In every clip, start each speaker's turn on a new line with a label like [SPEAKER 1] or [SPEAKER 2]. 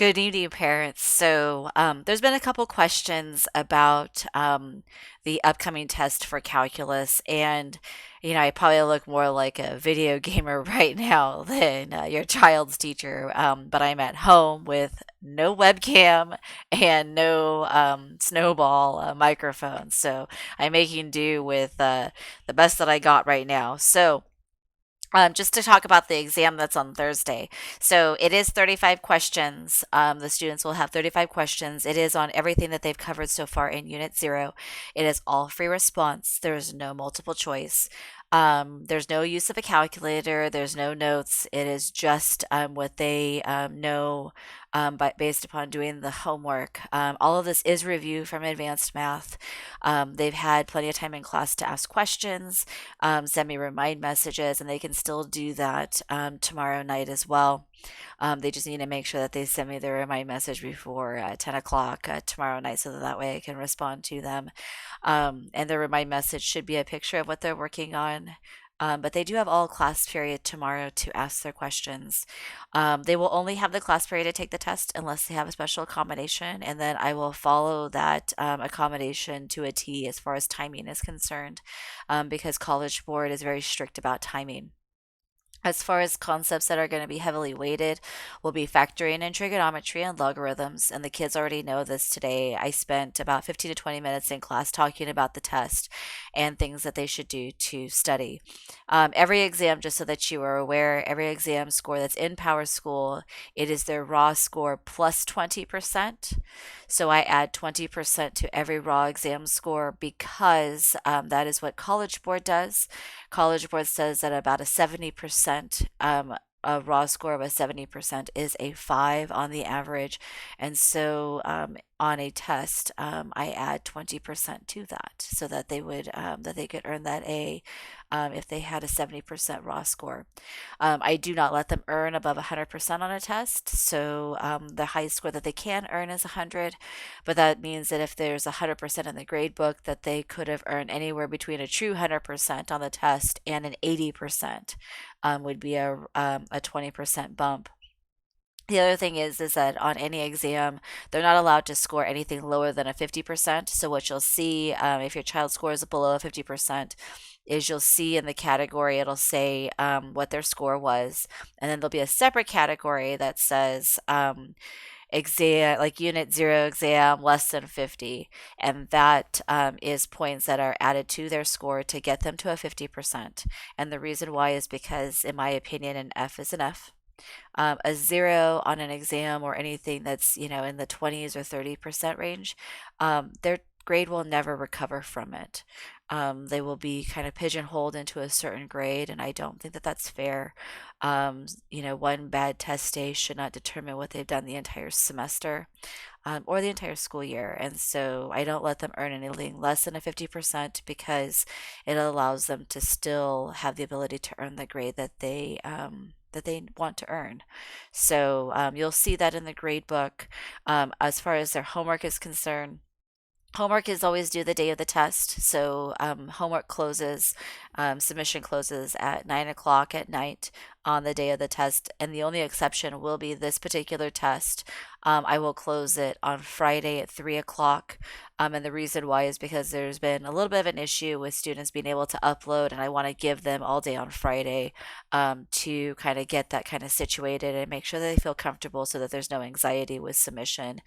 [SPEAKER 1] Good evening, parents. There's been a couple questions about the upcoming test for calculus, and I probably look more like a video gamer right now than your child's teacher. But I'm at home with no webcam and no snowball microphone, so I'm making do with the best that I got right now. Just to talk about the exam that's on Thursday. So it is 35 questions. The students will have 35 questions. It is on everything that they've covered so far in Unit 0. It is all free response. There's no multiple choice. There's no use of a calculator. There's no notes. It is just what they know based upon doing the homework. All of this is review from advanced math. They've had plenty of time in class to ask questions, send me remind messages, and they can still do that tomorrow night as well. They just need to make sure that they send me the remind message before 10 o'clock tomorrow night so that way I can respond to them. And the remind message should be a picture of what they're working on. But they do have all class period tomorrow to ask their questions. They will only have the class period to take the test unless they have a special accommodation, and then I will follow that accommodation to a T as far as timing is concerned, because College Board is very strict about timing. As far as concepts that are going to be heavily weighted, we'll be factoring in trigonometry and logarithms, and the kids already know this today. I spent about 15 to 20 minutes in class talking about the test and things that they should do to study. Every exam, just so that you are aware, every exam score that's in Power School, it is their raw score plus 20%. So I add 20% to every raw exam score because that is what College Board does. College Board says that about a 70%, a raw score of a 70% is a 5 on the average. And so on a test, I add 20% to that so that they could earn that A if they had a 70% raw score. I do not let them earn above 100% on a test. So the highest score that they can earn is 100, but that means that if there's 100% in the grade book, that they could have earned anywhere between a true 100% on the test and an 80% would be a 20% bump. The other thing is that on any exam, they're not allowed to score anything lower than a 50%. So what you'll see, if your child scores below a 50%, is you'll see in the category, it'll say what their score was. And then there'll be a separate category that says exam, like Unit 0 exam, less than 50. And that is points that are added to their score to get them to a 50%. And the reason why is because, in my opinion, an F is an F. A 0 on an exam or anything that's, in the 20s or 30% range, their grade will never recover from it. They will be kind of pigeonholed into a certain grade, and I don't think that that's fair. One bad test day should not determine what they've done the entire semester, or the entire school year. And so I don't let them earn anything less than a 50% because it allows them to still have the ability to earn the grade that they want to earn. So you'll see that in the grade book. As far as their homework is concerned, homework is always due the day of the test. So homework closes, submission closes at 9 o'clock at night on the day of the test. And the only exception will be this particular test. I will close it on Friday at 3 o'clock. And the reason why is because there's been a little bit of an issue with students being able to upload, and I want to give them all day on Friday to kind of get that kind of situated and make sure that they feel comfortable so that there's no anxiety with submission.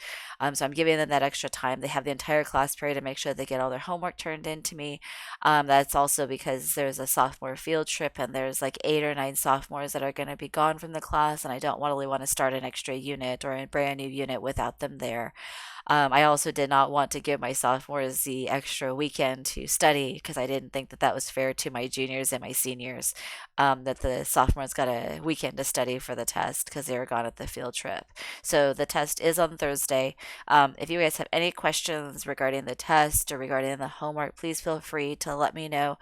[SPEAKER 1] So I'm giving them that extra time. They have the entire class period to make sure they get all their homework turned in to me. That's also because there's a sophomore field trip, and there's like 8 or 9 sophomores that are going to be gone from the class, and I don't really want to start an extra unit or a brand new unit without them there. I also did not want to give my sophomores the extra weekend to study because I didn't think that that was fair to my juniors and my seniors, that the sophomores got a weekend to study for the test because they were gone at the field trip. So the test is on Thursday. If you guys have any questions regarding the test or regarding the homework, please feel free to let me know.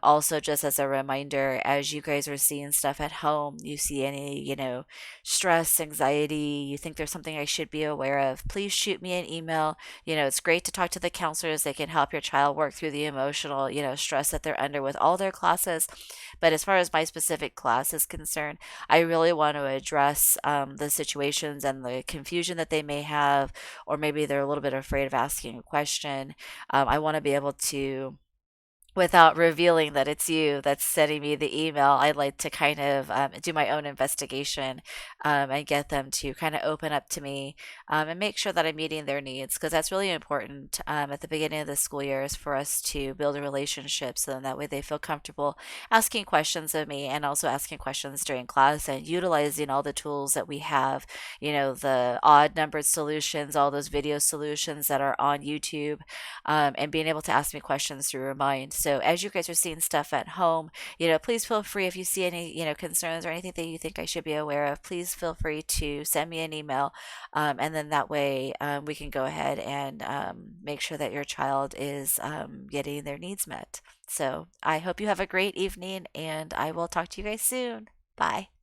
[SPEAKER 1] Also, just as a reminder, as you guys are seeing stuff at home, you see any, stress, anxiety, you think there's something I should be aware of, please shoot me me an email. It's great to talk to the counselors. They can help your child work through the emotional, stress that they're under with all their classes. But as far as my specific class is concerned, I really want to address the situations and the confusion that they may have, or maybe they're a little bit afraid of asking a question. I want to be able to, without revealing that it's you that's sending me the email, I'd like to kind of do my own investigation, and get them to kind of open up to me, and make sure that I'm meeting their needs, because that's really important at the beginning of the school year, is for us to build a relationship, so then that way they feel comfortable asking questions of me, and also asking questions during class, and utilizing all the tools that we have, the odd numbered solutions, all those video solutions that are on YouTube, and being able to ask me questions through Remind. So as you guys are seeing stuff at home, please feel free, if you see any, concerns or anything that you think I should be aware of, please feel free to send me an email. And then that way we can go ahead and make sure that your child is getting their needs met. So I hope you have a great evening, and I will talk to you guys soon. Bye.